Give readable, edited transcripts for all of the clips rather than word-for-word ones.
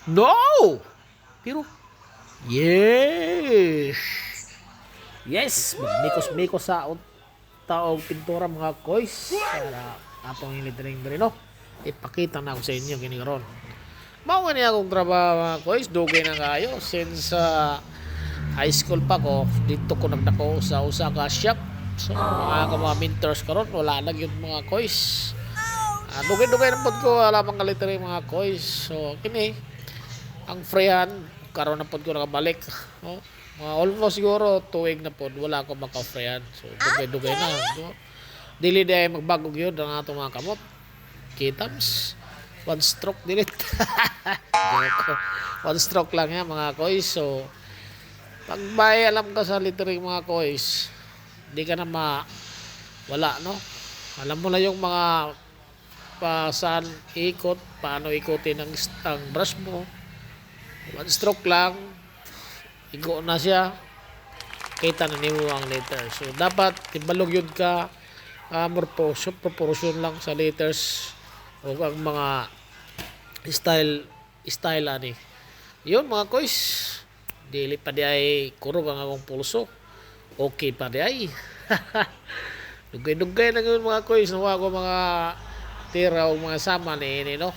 No! Pero, yes! Yes! Magmikos-mikos sa taong pintura mga koys. Para atong ilitring diri no. Ipakita na ako sa inyo kini karon. Mao ni akong trabaho mga koys. Dugay na kayo. Since high school pa ko, dito ko nagdako sa usa ka shop. So, mga mentors karon wala na gyud mga koys. Dugay-dugay na pod ko alamang kalitering mga koys. So, kini ang freehan karon na pod ko nakabalik. No? Almost siguro tuig na pod wala ko maka-freehan. So, dugay-dugay na. No? Dili day magbago gyud ang atong mga kamot. Kitams. One stroke delete. One stroke lang yan mga koys. So, pag may alam ka sa littering mga koys, di ka na wala no. Alam mo na yung mga saan ikot, paano ikutin ang brush mo. One stroke lang, igo na siya, kita na nimo ang letter. So dapat tibalog yun ka, proportion lang sa letters o ang mga style ani. Yun mga koys, dili pa di ay kurog ang akong pulso. Okay pa di ay. Dugay-dugay na yun mga koys, nawa ko mga tira o mga sama ni no.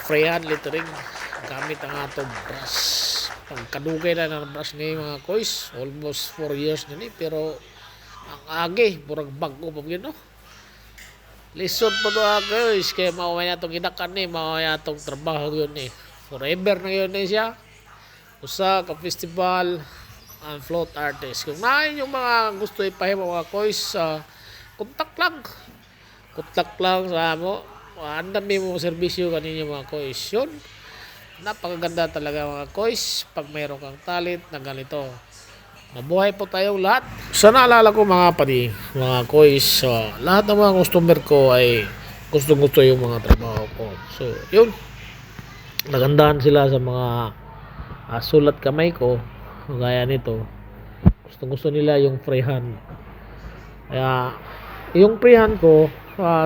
Freehand lettering gamit ang atong brush. Pagkadugay na ng brush ni mga koys, almost 4 years na ni, pero ang agi murag bago pa gyud no. Lisod pa to guys, kaya mawaya itong gidakan ni, mawaya itong trabaho yun eh. Forever na yun eh siya. Usa ka festival and float artist. Kung nain yung mga gusto ipahimo mga koys, kontak lang. Kontak lang sa mo. Ang dami mo serbisyo kaninyo mga koys. Yun. Napakaganda talaga mga koys pag mayroon kang talent na ganito. Mabuhay po tayong lahat. Sa naalala ko mga padi, mga koys, lahat ng mga customer ko ay gusto yung mga trabaho ko. So, yun. Nagandahan sila sa mga sulat kamay ko. Gaya nito. Gusto nila yung freehand. Kaya, yung freehand ko,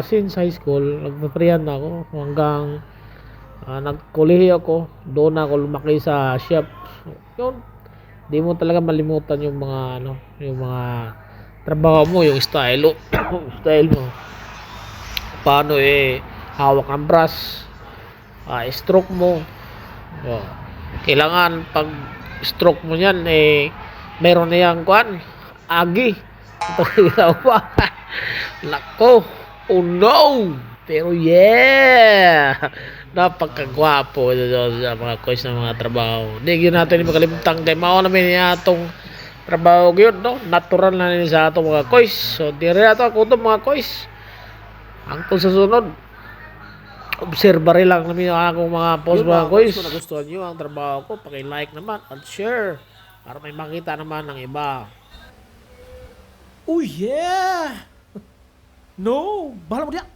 since high school, nagpa-freehand ako hanggang nagkolehiyo ako. Doon ako lumaki sa shop. So, yun. Di mo talaga malimutan yung mga yung mga trabaho mo, yung style style mo. Paano hawak ng brush, stroke mo. Oh. Kailangan pag stroke mo niyan meron na yang kuan, agi. Ito pa. Nako. Oh no. Pero yeah. Napakagwapo sa mga koys ng mga trabaho. Hindi yun natin makalimutan kay mao namin niya itong trabaho yun, no? Natural na nila sa itong mga koys. So, di rin ito ako itong mga koys. Hangtong sa sunod, observare lang namin yung akong mga post mga koys. Kung nagustuhan nyo ang trabaho ko, paki-like naman at share para may makita naman ng iba. Oh yeah! No! Bahala mo diya!